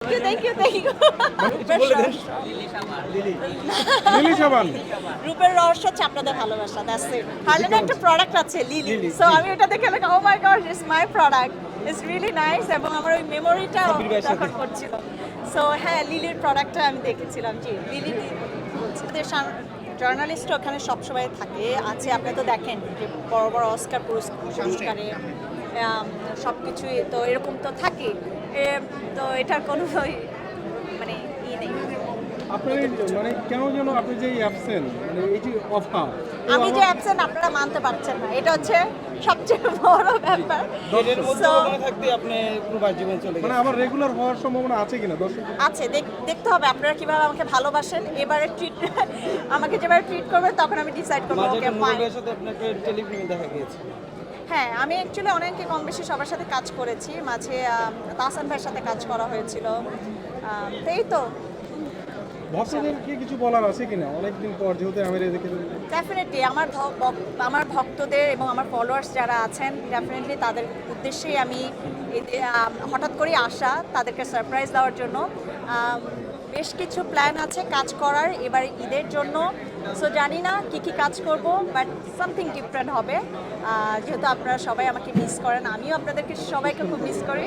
Thank you. Lily সাবান রূপের রহস্য হচ্ছে আপনাদের ভালোবাসা, দ্যাটস ইট। হার্লেনে একটা প্রোডাক্ট আছে লিলি, সো আমি এটা দেখে ও my God, it's my product, it's really nice. এবং আমার ওই মেমোরিটা তখন করছিল। সো হ্যাঁ, লিলির প্রোডাক্টটা আমি দেখেছিলাম। জি, লিলি বলছি। জার্নালিস্ট ওখানে সবসময় থাকে আছে, আপনি তো দেখেন যে বড় বড় অস্কার পুরস্কারে সব কিছুই তো এরকম তো থাকে। তো এটার কোনো মানে নেই। আপনি মানে কেন যেন আপনি যে অ্যাবসেন্ট মানে এই যে অফার আমি যে অ্যাবসেন্ট আপনারা মানতে পারছেন না, এটা হচ্ছে সবচেয়ে বড় ব্যাপার। থাকতে আপনি প্রবাস জীবন চলে মানে আমার রেগুলার হওয়ার সম্ভাবনা আছে কিনা দর্শক? আছে, দেখতে হবে আপনারা কিভাবে আমাকে ভালোবাসেন। এবারে আমাকে যেভাবে ট্রিট করবেন তখন আমি ডিসাইড করবো। Okay fine. সাথে আপনাকে টেলিফিল্মে দেখা গিয়েছে। হ্যাঁ, আমি অ্যাকচুয়ালি অনেকে কম বেশি সবার সাথে কাজ করেছি। মাঝে তাহসান ভাইয়ের সাথে কাজ করা হয়েছিল। তো এই তো ভক্তদেরকে কিছু বলার আছে কিনা অনেকদিন পর যেহেতু আমি দেখে? ডেফিনেটলি আমার ভক্তদের এবং আমার ফলোয়ার্স যারা আছেন, ডেফিনেটলি তাদের উদ্দেশ্যেই আমি হঠাৎ করেই আসা, তাদেরকে সারপ্রাইজ দেওয়ার জন্য। বেশ কিছু প্ল্যান আছে কাজ করার এবার ঈদের জন্য। সো জানি না কী কাজ করব, বাট সামথিং ডিফারেন্ট হবে। যেহেতু আপনারা সবাই আমাকে মিস করেন, আমিও আপনাদেরকে সবাইকে খুব মিস করি।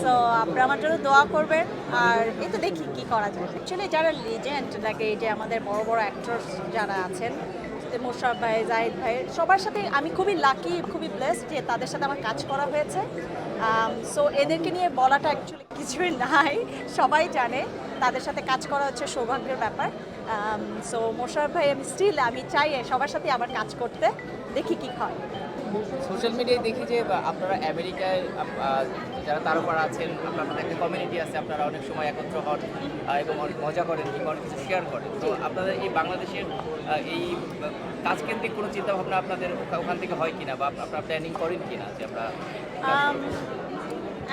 সো আপনারা আমার জন্য দোয়া করবেন। আর এই তো দেখি কী করা যায়। অ্যাকচুয়ালি যারা লিজেন্ড লাগে, এই যে আমাদের বড় বড় অ্যাক্টরস যারা আছেন, মোশাররফ ভাই, জাহিদ ভাই, সবার সাথে আমি খুবই লাকি, খুবই ব্লেসড যে তাদের সাথে আমার কাজ করা হয়েছে। সো এদেরকে নিয়ে বলাটা অ্যাকচুয়ালি কিছুই নাই, সবাই জানে তাদের সাথে কাজ করা হচ্ছে সৌভাগ্যের ব্যাপার। সো মোশাররফ ভাই আমি চাই সবার সাথে আবার কাজ করতে, দেখি কি হয়। সোশ্যাল মিডিয়ায় দেখি যে আপনারা আমেরিকায় যারা তারকারা আছেন, আপনাদের একটা কমিউনিটি আছে, আপনারা অনেক সময় একত্র হন এবং অনেক মজা করেন কিংবা অনেক কিছু শেয়ার করেন। তো আপনাদের এই বাংলাদেশের এই কাজকেন্দ্রিক কোনো চিন্তাভাবনা আপনাদের ওখান থেকে হয় কিনা, বা আপনারা প্ল্যানিং করেন কিনা যে আমরা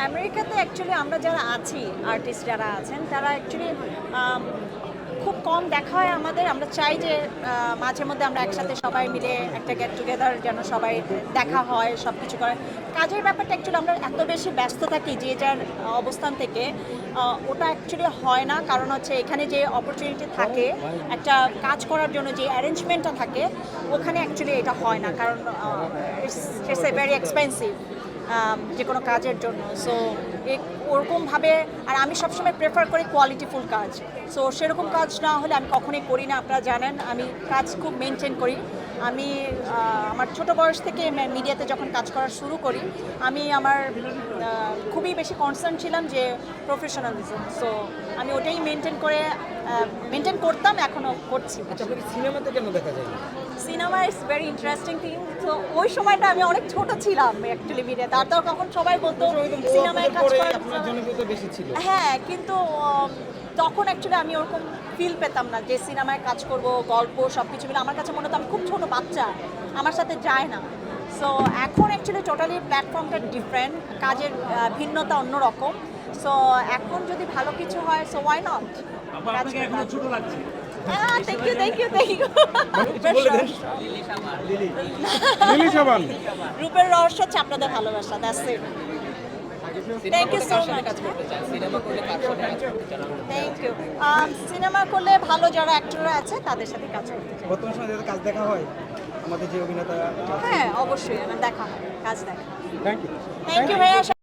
আমেরিকাতে অ্যাকচুয়ালি আমরা যারা আছি, আর্টিস্ট যারা আছেন, তারা অ্যাকচুয়ালি খুব কম দেখা হয় আমাদের। আমরা চাই যে মাঝে মধ্যে আমরা একসাথে সবাই মিলে একটা গেট টুগেদার যেন সবাই দেখা হয়, সব কিছু করে। কাজের ব্যাপারটা অ্যাকচুয়ালি আমরা এত বেশি ব্যস্ত থাকি যে যার অবস্থান থেকে, ওটা অ্যাকচুয়ালি হয় না। কারণ হচ্ছে এখানে যে অপরচুনিটি থাকে একটা কাজ করার জন্য, যে অ্যারেঞ্জমেন্টটা থাকে, ওখানে অ্যাকচুয়ালি এটা হয় না। কারণ ইটস এ ভেরি এক্সপেন্সিভ যে কোনো কাজের জন্য। সো ওরকমভাবে, আর আমি সবসময় প্রেফার করি কোয়ালিটিফুল কাজ। সো সেরকম কাজ না হলে আমি কখনোই করি না। আপনারা জানেন আমি কাজ খুব মেনটেন করি। আমি আমার ছোট বয়স থেকে মিডিয়াতে যখন কাজ করা শুরু করি, আমি আমার খুবই বেশি কনসার্ন ছিলাম যে প্রফেশনালিজম। সো আমি ওটাই মেনটেন করতাম, এখনও করছি। আচ্ছা, আপনাকে সিনেমাতে কেন দেখা যায় না? Cinema is very interesting thing. তো ওই সময়টা আমি অনেক ছোট ছিলাম অ্যাকচুয়ালি মিডিয়াতে। আর তখন সবাই বলতো সিনেমায় কাজ করার আপনার জনপ্রিয়তা বেশি ছিল। হ্যাঁ, কিন্তু তখন অ্যাকচুয়ালি আমি ওরকম ফিল পেতাম না যে সিনেমায় কাজ করব, গল্প সব কিছু মিলে আমার কাছে মনে হতো আমি খুব ছোট বাচ্চা, আমার সাথে যায় না। সো এখন অ্যাকচুয়ালি টোটালি প্ল্যাটফর্মটা ডিফারেন্ট, কাজের ভিন্নতা অন্যরকম। সো এখন যদি ভালো কিছু হয়, সো ওয়াই নট। ছোট লাগছে। Thank you. লিলি সাবান রূপের রহস্য হচ্ছে আপনাদের ভালোবাসা, that's it. Thank you so much. কাজ করতে চান, সিনেমা করলে কার সাথে কাজ করতে চান? Thank you. সিনেমা করলে ভালো যারা অ্যাক্টররা আছে তাদের সাথে কাজ করতে চাই। বর্তমান সময়ে যাদের কাজ দেখা হয়, আমাদের যে অভিনেতা হ্যাঁ, অবশ্যই আমার দেখা হয়, কাজ দেখা। থ্যাংক ইউ থ্যাংক ইউ ভাইয়া।